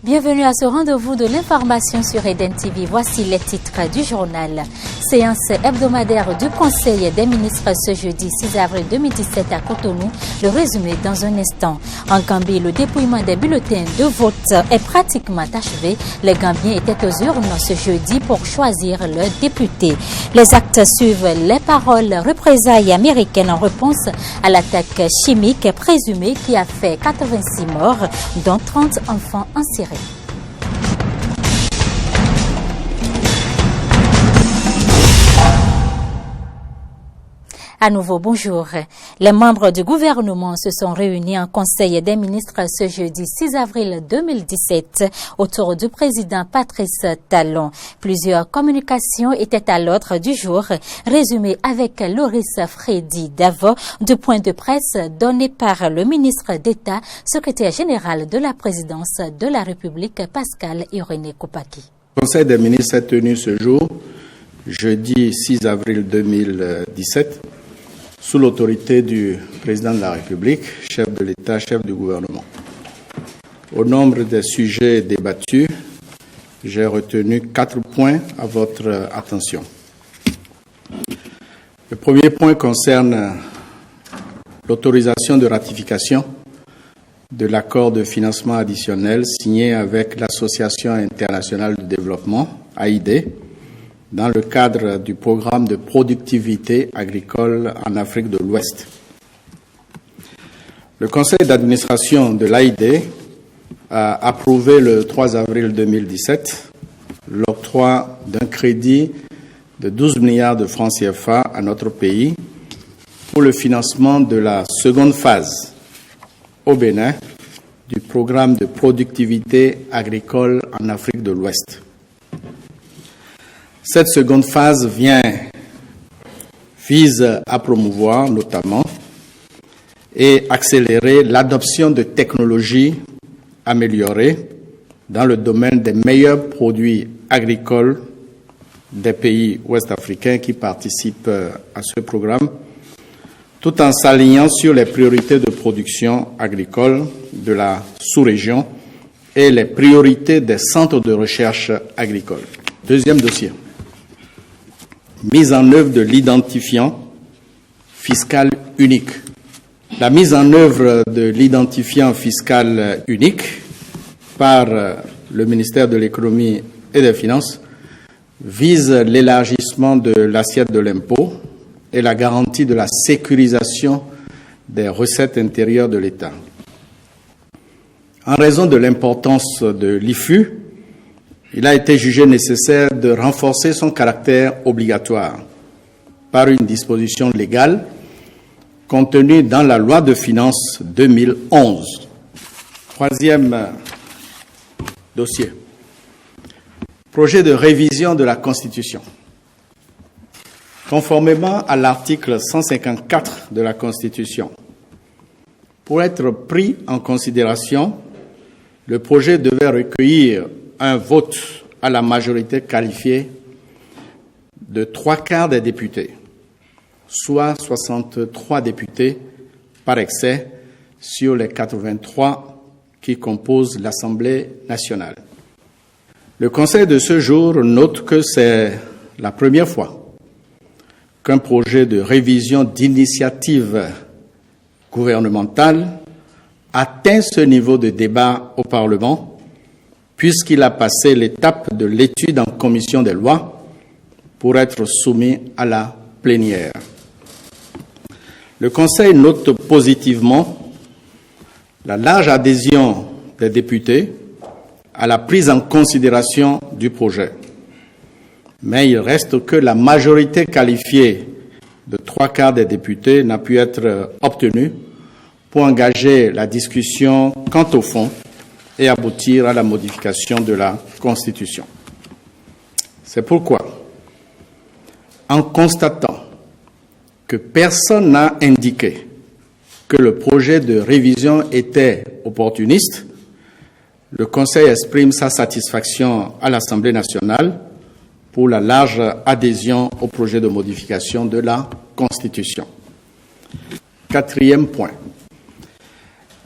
Bienvenue à ce rendez-vous de l'information sur Eden TV. Voici les titres du journal. Séance hebdomadaire du Conseil des ministres ce jeudi 6 avril 2017 à Cotonou. Le résumé dans un instant. En Gambie, le dépouillement des bulletins de vote est pratiquement achevé. Les Gambiens étaient aux urnes ce jeudi pour choisir leurs députés. Les actes suivent les paroles représailles américaines en réponse à l'attaque chimique présumée qui a fait 86 morts, dont 30 enfants en Syrie. À nouveau, bonjour. Les membres du gouvernement se sont réunis en Conseil des ministres ce jeudi 6 avril 2017 autour du président Patrice Talon. Plusieurs communications étaient à l'ordre du jour, résumées avec Loris Freddy Davo du point de presse donné par le ministre d'État, secrétaire général de la présidence de la République, Pascal Irénée Koupaki. Le Conseil des ministres est tenu ce jour, jeudi 6 avril 2017, sous l'autorité du président de la République, chef de l'État, chef du gouvernement. Au nombre des sujets débattus, j'ai retenu 4 points à votre attention. Le premier point concerne l'autorisation de ratification de l'accord de financement additionnel signé avec l'Association internationale de développement, AID, dans le cadre du programme de productivité agricole en Afrique de l'Ouest. Le conseil d'administration de l'AID a approuvé le 3 avril 2017 l'octroi d'un crédit de 12 milliards de francs CFA à notre pays pour le financement de la seconde phase au Bénin du programme de productivité agricole en Afrique de l'Ouest. Cette seconde phase vise à promouvoir notamment et accélérer l'adoption de technologies améliorées dans le domaine des meilleurs produits agricoles des pays ouest-africains qui participent à ce programme, tout en s'alignant sur les priorités de production agricole de la sous-région et les priorités des centres de recherche agricole. Deuxième dossier. Mise en œuvre de l'identifiant fiscal unique. La mise en œuvre de l'identifiant fiscal unique par le ministère de l'Économie et des Finances vise l'élargissement de l'assiette de l'impôt et la garantie de la sécurisation des recettes intérieures de l'État. En raison de l'importance de l'IFU, il a été jugé nécessaire de renforcer son caractère obligatoire par une disposition légale contenue dans la loi de finances 2011. Troisième dossier. Projet de révision de la Constitution. Conformément à l'article 154 de la Constitution, pour être pris en considération, le projet devait recueillir un vote à la majorité qualifiée de 3/4 des députés, soit 63 députés par excès sur les 83 qui composent l'Assemblée nationale. Le Conseil de ce jour note que c'est la première fois qu'un projet de révision d'initiative gouvernementale atteint ce niveau de débat au Parlement, puisqu'il a passé l'étape de l'étude en commission des lois pour être soumis à la plénière. Le Conseil note positivement la large adhésion des députés à la prise en considération du projet. Mais il reste que la majorité qualifiée de 3/4 des députés n'a pu être obtenue pour engager la discussion quant au fond et aboutir à la modification de la Constitution. C'est pourquoi, en constatant que personne n'a indiqué que le projet de révision était opportuniste, le Conseil exprime sa satisfaction à l'Assemblée nationale pour la large adhésion au projet de modification de la Constitution. Quatrième point.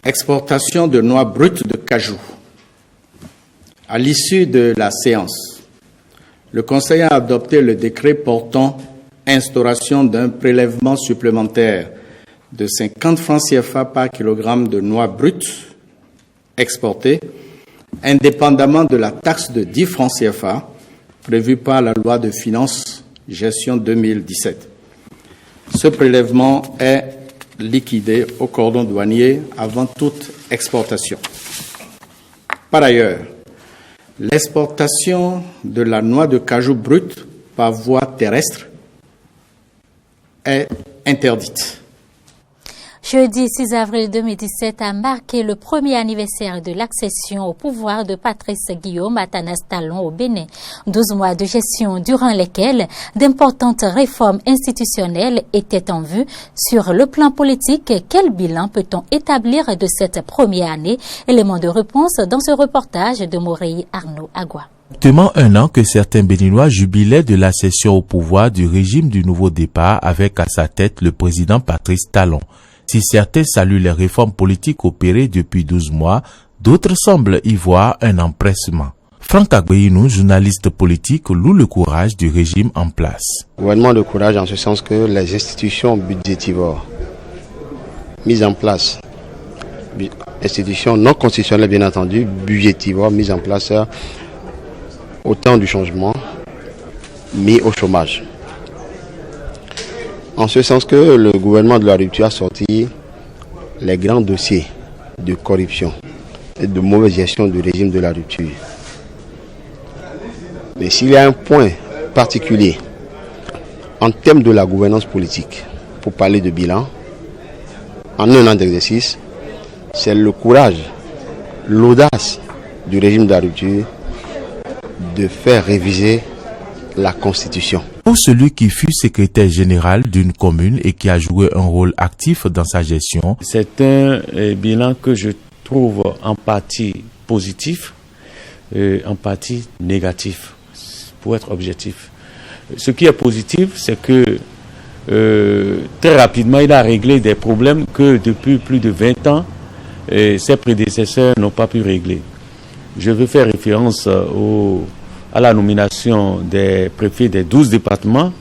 Exportation de noix brutes de cajou. À l'issue de la séance, le Conseil a adopté le décret portant instauration d'un prélèvement supplémentaire de 50 francs CFA par kilogramme de noix brutes exportées, indépendamment de la taxe de 10 francs CFA prévue par la loi de finances gestion 2017. Ce prélèvement est liquidé au cordon douanier avant toute exportation. Par ailleurs, l'exportation de la noix de cajou brute par voie terrestre est interdite. Jeudi 6 avril 2017 a marqué le premier anniversaire de l'accession au pouvoir de Patrice Guillaume Athanas Talon au Bénin. 12 mois de gestion durant lesquels d'importantes réformes institutionnelles étaient en vue. Sur le plan politique, quel bilan peut-on établir de cette première année? Élément de réponse dans ce reportage de Morei Arnaud Agua. Exactement un an que certains Béninois jubilaient de l'accession au pouvoir du régime du nouveau départ avec à sa tête le président Patrice Talon. Si certains saluent les réformes politiques opérées depuis 12 mois, d'autres semblent y voir un empressement. Franck Agbeyinou, journaliste politique, loue le courage du régime en place. Gouvernement de courage en ce sens que les institutions budgétivores mises en place, institutions non constitutionnelles bien entendu, budgétivores mises en place au temps du changement, mis au chômage. En ce sens que le gouvernement de la rupture a sorti les grands dossiers de corruption et de mauvaise gestion du régime de la rupture. Mais s'il y a un point particulier en termes de la gouvernance politique, pour parler de bilan, en un an d'exercice, c'est le courage, l'audace du régime de la rupture de faire réviser la Constitution. Pour celui qui fut secrétaire général d'une commune et qui a joué un rôle actif dans sa gestion, c'est un bilan que je trouve en partie positif, en partie négatif, pour être objectif. Ce qui est positif, c'est que très rapidement, il a réglé des problèmes que depuis plus de 20 ans, ses prédécesseurs n'ont pas pu régler. Je veux faire référence à la nomination des préfets des 12 départements.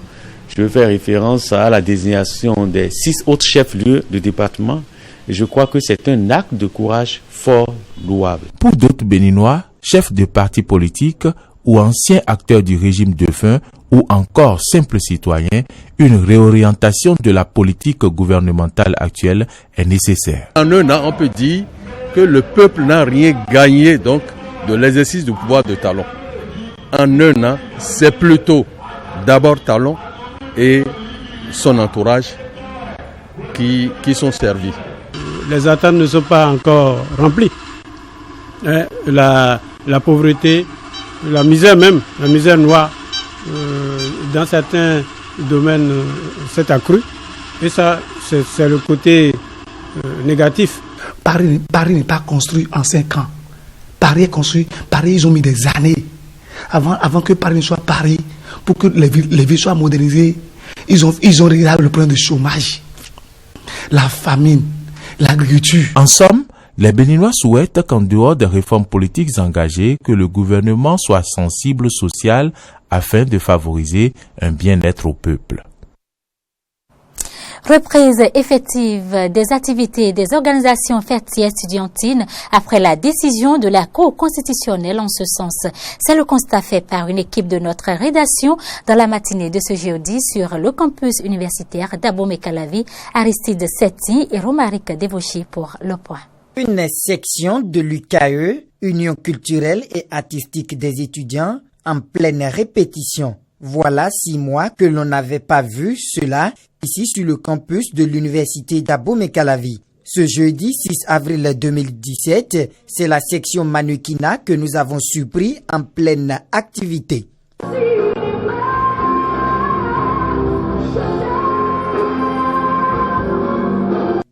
Je veux faire référence à la désignation des 6 autres chefs-lieux de département. Et je crois que c'est un acte de courage fort louable. Pour d'autres Béninois, chefs de partis politiques ou anciens acteurs du régime défunt ou encore simples citoyens, une réorientation de la politique gouvernementale actuelle est nécessaire. En un an, on peut dire que le peuple n'a rien gagné donc de l'exercice du pouvoir de Talon. En un an, c'est plutôt d'abord Talon et son entourage qui sont servis. Les attentes ne sont pas encore remplies. La pauvreté, la misère même, la misère noire, dans certains domaines s'est accrue. Et ça, c'est le côté négatif. Paris n'est pas construit en 5 ans. Paris est construit, Paris ils ont mis des années. Avant que Paris ne soit Paris, pour que les villes soient modernisées, ils ont réglé le problème du chômage, la famine, l'agriculture. En somme, les Béninois souhaitent qu'en dehors des réformes politiques engagées, que le gouvernement soit sensible social afin de favoriser un bien-être au peuple. Reprise effective des activités des organisations fertiles étudiantines après la décision de la Cour constitutionnelle en ce sens. C'est le constat fait par une équipe de notre rédaction dans la matinée de ce jeudi sur le campus universitaire d'Abomey-Calavi. Aristide Setti et Romaric Devochi pour le point. Une section de l'UKE, Union culturelle et artistique des étudiants, en pleine répétition. Voilà 6 mois que l'on n'avait pas vu cela ici sur le campus de l'université d'Abomey-Calavi. Ce jeudi 6 avril 2017, c'est la section Manukina que nous avons surpris en pleine activité.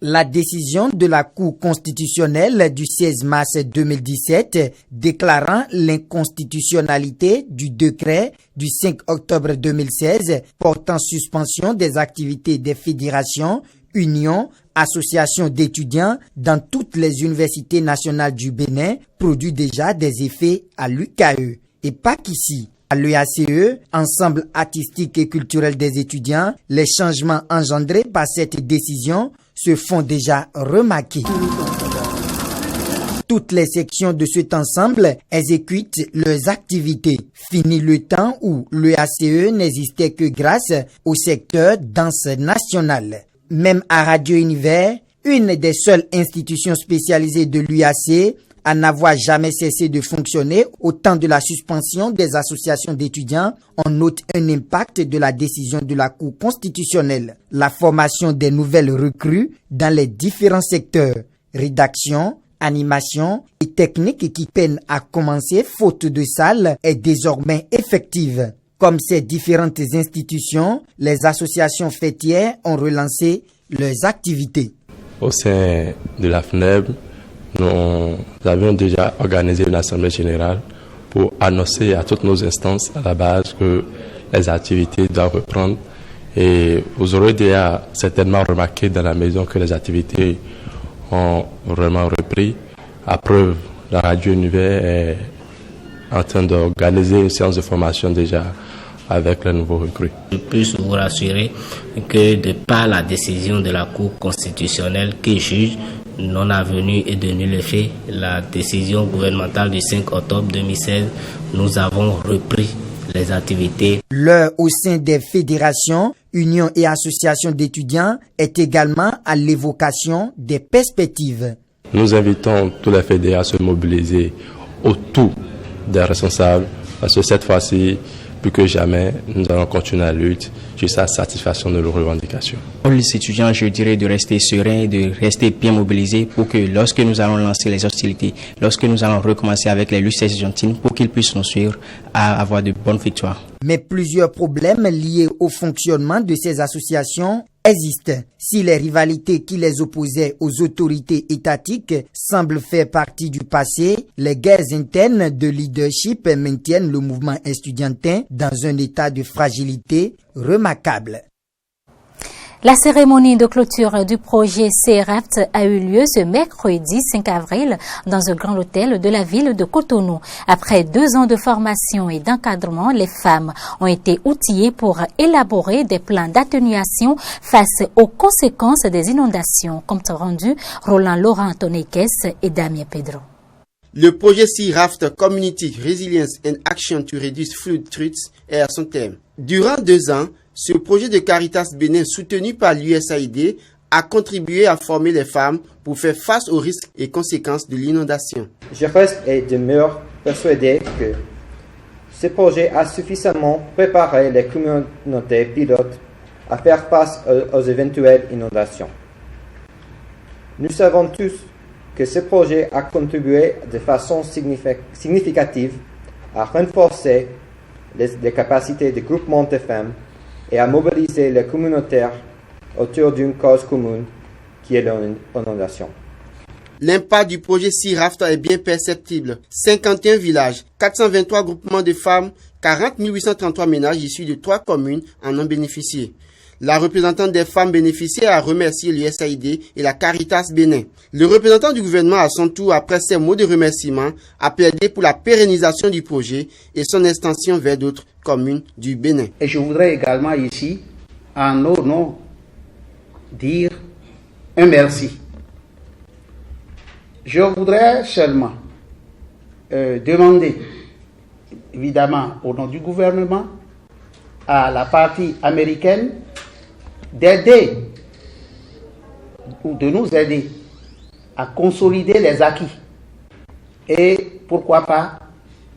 La décision de la Cour constitutionnelle du 16 mars 2017 déclarant l'inconstitutionnalité du décret du 5 octobre 2016 portant suspension des activités des fédérations, unions, associations d'étudiants dans toutes les universités nationales du Bénin, produit déjà des effets à l'UKAE. Et pas qu'ici. À l'UACE, ensemble artistique et culturel des étudiants, les changements engendrés par cette décision se font déjà remarquer. Toutes les sections de cet ensemble exécutent leurs activités. Fini le temps où l'UACE n'existait que grâce au secteur danse nationale. Même à Radio Univers, une des seules institutions spécialisées de l'UAC, à n'avoir jamais cessé de fonctionner au temps de la suspension des associations d'étudiants, on note un impact de la décision de la Cour constitutionnelle. La formation des nouvelles recrues dans les différents secteurs, rédaction, animation et technique qui peinent à commencer faute de salles est désormais effective. Comme ces différentes institutions, les associations fêtières ont relancé leurs activités. Au sein de la FNEB, nous avions déjà organisé une assemblée générale pour annoncer à toutes nos instances à la base que les activités doivent reprendre. Et vous aurez déjà certainement remarqué dans la maison que les activités ont vraiment repris. À preuve, la Radio Univers est en train d'organiser une séance de formation déjà avec les nouveaux recrues. Je peux vous rassurer que de par la décision de la Cour constitutionnelle qui juge non avenu et de nul effet, la décision gouvernementale du 5 octobre 2016, nous avons repris les activités. L'heure au sein des fédérations, unions et associations d'étudiants est également à l'évocation des perspectives. Nous invitons tous les fédérés à se mobiliser autour des responsables parce que cette fois-ci, plus que jamais, nous allons continuer la lutte jusqu'à la satisfaction de nos revendications. Pour les étudiants, je dirais de rester sereins, de rester bien mobilisés pour que lorsque nous allons lancer les hostilités, lorsque nous allons recommencer avec les luttes estudiantines, pour qu'ils puissent nous suivre à avoir de bonnes victoires. Mais plusieurs problèmes liés au fonctionnement de ces associations existent. Si les rivalités qui les opposaient aux autorités étatiques semblent faire partie du passé, les guerres internes de leadership maintiennent le mouvement estudiantin dans un état de fragilité remarquable. La cérémonie de clôture du projet CERAFT a eu lieu ce mercredi 5 avril dans un grand hôtel de la ville de Cotonou. Après 2 ans de formation et d'encadrement, les femmes ont été outillées pour élaborer des plans d'atténuation face aux conséquences des inondations. Compte rendu, Roland Laurent Tonekes et Damien Pedro. Le projet CERAFT Community Resilience and Action to Reduce Flood Threats est à son terme. Durant 2 ans, ce projet de Caritas Bénin soutenu par l'USAID a contribué à former les femmes pour faire face aux risques et conséquences de l'inondation. Je reste et demeure persuadé que ce projet a suffisamment préparé les communautés pilotes à faire face aux éventuelles inondations. Nous savons tous que ce projet a contribué de façon significative à renforcer les capacités de groupement de femmes et à mobiliser les communautaires autour d'une cause commune qui est l'inondation. L'impact du projet CERAFT est bien perceptible. 51 villages, 423 groupements de femmes, 40 833 ménages issus de 3 communes en ont bénéficié. La représentante des femmes bénéficiaires a remercié l'USAID et la Caritas Bénin. Le représentant du gouvernement, à son tour, après ces mots de remerciement, a plaidé pour la pérennisation du projet et son extension vers d'autres communes du Bénin. Et je voudrais également ici, en nos noms, dire un merci. Je voudrais seulement demander, évidemment, au nom du gouvernement, à la partie américaine d'aider ou de nous aider à consolider les acquis et pourquoi pas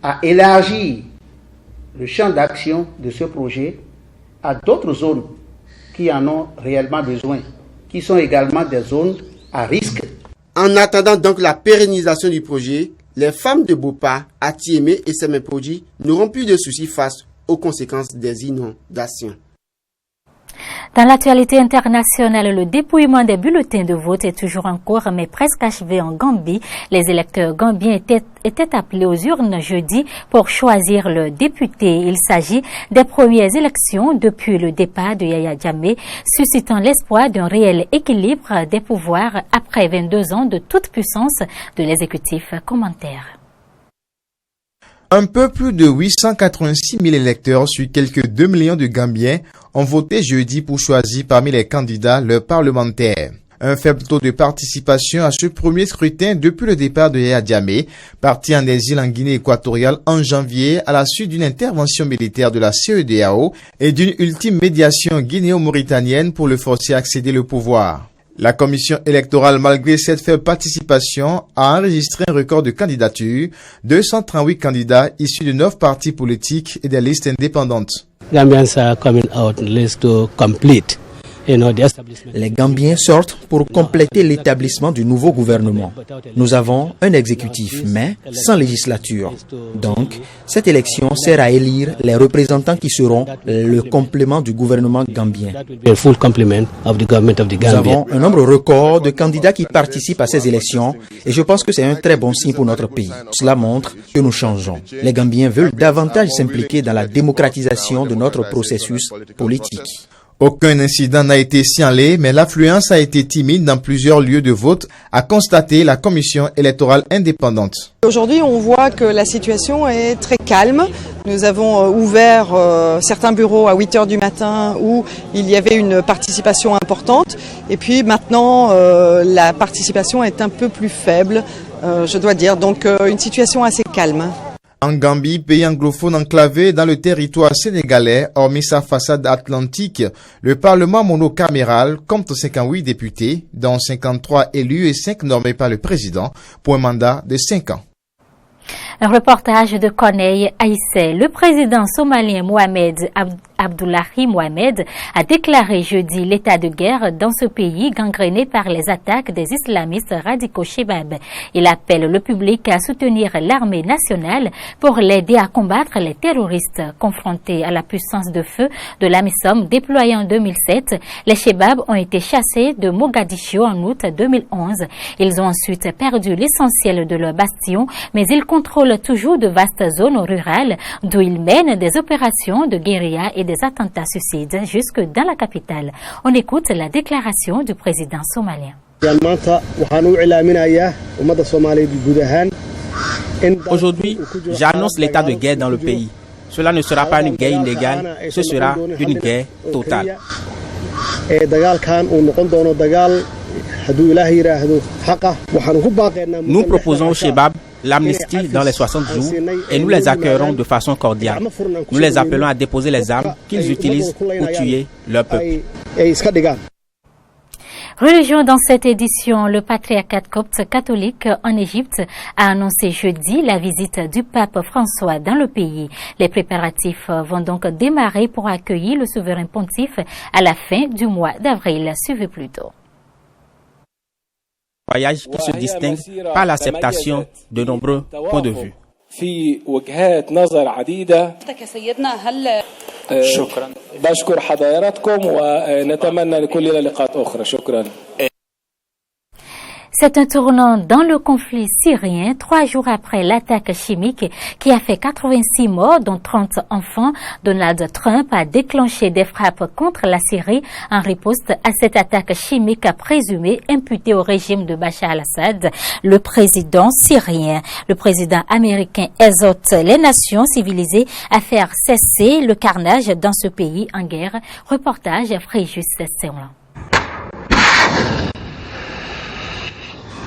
à élargir le champ d'action de ce projet à d'autres zones qui en ont réellement besoin, qui sont également des zones à risque. En attendant donc la pérennisation du projet, les femmes de Bopa, Atiémé et Semenpodji n'auront plus de soucis face aux conséquences des inondations. Dans l'actualité internationale, le dépouillement des bulletins de vote est toujours en cours, mais presque achevé en Gambie. Les électeurs gambiens étaient appelés aux urnes jeudi pour choisir le député. Il s'agit des premières élections depuis le départ de Yaya Jammeh, suscitant l'espoir d'un réel équilibre des pouvoirs après 22 ans de toute puissance de l'exécutif. Commentaire. Un peu plus de 886 000 électeurs sur quelques 2 millions de Gambiens ont voté jeudi pour choisir parmi les candidats leurs parlementaires. Un faible taux de participation à ce premier scrutin depuis le départ de Yaya Jammeh, parti en exil en Guinée équatoriale en janvier à la suite d'une intervention militaire de la CEDEAO et d'une ultime médiation guinéo-mauritanienne pour le forcer à accéder au pouvoir. La commission électorale, malgré cette faible participation, a enregistré un record de candidatures, 238 candidats issus de 9 partis politiques et des listes indépendantes. Gambians are coming out list to complete. Les Gambiens sortent pour compléter l'établissement du nouveau gouvernement. Nous avons un exécutif, mais sans législature. Donc, cette élection sert à élire les représentants qui seront le complément du gouvernement gambien. Nous avons un nombre record de candidats qui participent à ces élections et je pense que c'est un très bon signe pour notre pays. Cela montre que nous changeons. Les Gambiens veulent davantage s'impliquer dans la démocratisation de notre processus politique. Aucun incident n'a été signalé, mais l'affluence a été timide dans plusieurs lieux de vote, a constaté la commission électorale indépendante. Aujourd'hui, on voit que la situation est très calme. Nous avons ouvert certains bureaux à 8 heures du matin où il y avait une participation importante. Et puis maintenant, la participation est un peu plus faible, je dois dire. Donc une situation assez calme. En Gambie, pays anglophone enclavé dans le territoire sénégalais, hormis sa façade atlantique, le Parlement monocaméral compte 58 députés, dont 53 élus et 5 nommés par le président, pour un mandat de 5 ans. Un reportage de Corneille Aïssé. Le président somalien Mohamed Abdullahi Mohamed a déclaré jeudi l'état de guerre dans ce pays gangréné par les attaques des islamistes radicaux Chebab. Il appelle le public à soutenir l'armée nationale pour l'aider à combattre les terroristes. Confrontés à la puissance de feu de l'AMISOM déployée en 2007, les Chebab ont été chassés de Mogadiscio en août 2011. Ils ont ensuite perdu l'essentiel de leur bastion, mais ils contrôlent toujours de vastes zones rurales d'où ils mènent des opérations de guérilla et des attentats suicides jusque dans la capitale. On écoute la déclaration du président somalien. Aujourd'hui, j'annonce l'état de guerre dans le pays. Cela ne sera pas une guerre illégale, ce sera une guerre totale. Nous proposons au Chebab l'amnistie dans les 60 jours et nous les accueillerons de façon cordiale. Nous les appelons à déposer les armes qu'ils utilisent pour tuer leur peuple. Religion dans cette édition, le patriarcat copte catholique en Égypte a annoncé jeudi la visite du pape François dans le pays. Les préparatifs vont donc démarrer pour accueillir le souverain pontife à la fin du mois d'avril. Suivez plus tôt. Voyage qui se distingue par l'acceptation de nombreux points de vue. شكرا بشكر حضراتكم ونتمنى لكل لقاءات أخرى شكرا. C'est un tournant dans le conflit syrien, 3 jours après l'attaque chimique qui a fait 86 morts, dont 30 enfants. Donald Trump a déclenché des frappes contre la Syrie en riposte à cette attaque chimique présumée imputée au régime de Bachar al-Assad, le président syrien. Le président américain exhorte les nations civilisées à faire cesser le carnage dans ce pays en guerre. Reportage Fréjus Serlan.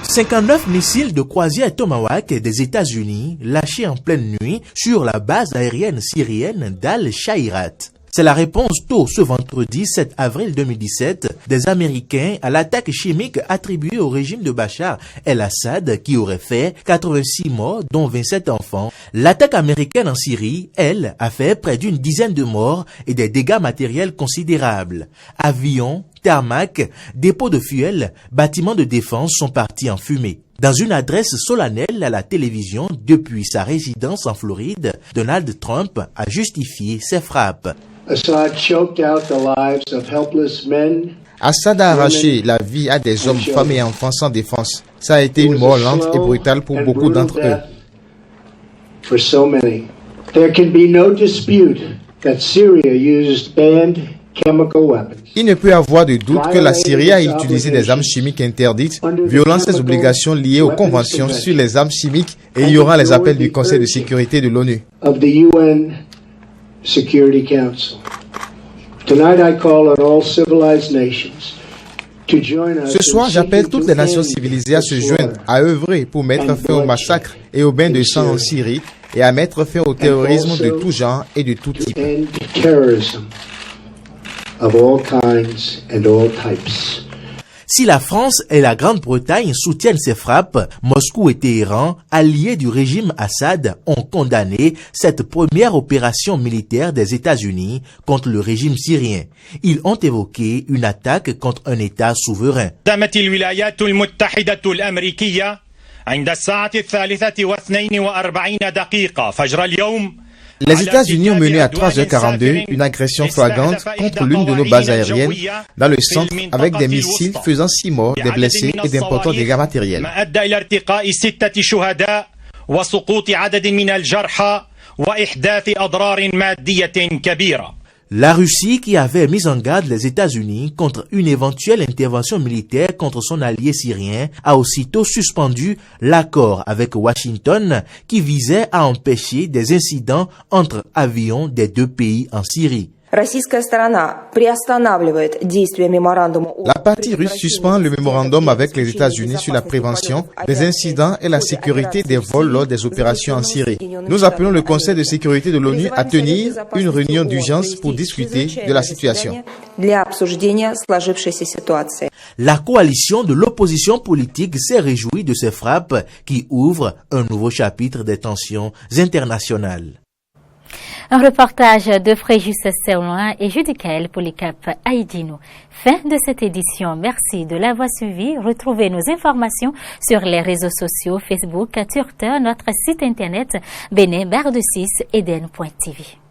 59 missiles de croisière Tomahawk des États-Unis lâchés en pleine nuit sur la base aérienne syrienne d'Al-Shairat. C'est la réponse tôt ce vendredi 7 avril 2017 des Américains à l'attaque chimique attribuée au régime de Bachar el-Assad qui aurait fait 86 morts dont 27 enfants. L'attaque américaine en Syrie, elle, a fait près d'une dizaine de morts et des dégâts matériels considérables. Avions, tarmac, dépôts de fuel, bâtiments de défense sont partis en fumée. Dans une adresse solennelle à la télévision depuis sa résidence en Floride, Donald Trump a justifié ses frappes. Assad a arraché la vie à des hommes, femmes et enfants sans défense. Ça a été une mort lente et brutale pour beaucoup d'entre eux. Il ne peut avoir de doute que la Syrie a utilisé des armes chimiques interdites, violant ses obligations liées aux conventions sur les armes chimiques et ignorant les appels du Conseil de sécurité de l'ONU. Ce soir, j'appelle toutes les nations civilisées à se joindre, à œuvrer pour mettre fin au massacre et au bain de sang en Syrie et à mettre fin au terrorisme de tout genre et de tout type. Si la France et la Grande-Bretagne soutiennent ces frappes, Moscou et Téhéran, alliés du régime Assad, ont condamné cette première opération militaire des États-Unis contre le régime syrien. Ils ont évoqué une attaque contre un État souverain. Les États-Unis ont mené à 3h42 une agression flagrante contre l'une de nos bases aériennes dans le centre avec des missiles faisant 6 morts, des blessés et d'importants dégâts matériels. La Russie, qui avait mis en garde les États-Unis contre une éventuelle intervention militaire contre son allié syrien, a aussitôt suspendu l'accord avec Washington qui visait à empêcher des incidents entre avions des deux pays en Syrie. La partie russe suspend le mémorandum avec les États-Unis sur la prévention des incidents et la sécurité des vols lors des opérations en Syrie. Nous appelons le Conseil de sécurité de l'ONU à tenir une réunion d'urgence pour discuter de la situation. La coalition de l'opposition politique s'est réjouie de ces frappes qui ouvrent un nouveau chapitre des tensions internationales. Un reportage de Fréjus Serloin et Judicaël Polycap Haïdino. Fin de cette édition. Merci de l'avoir suivi. Retrouvez nos informations sur les réseaux sociaux, Facebook, Twitter, notre site internet, Benin, Bar de 6, Eden.tv.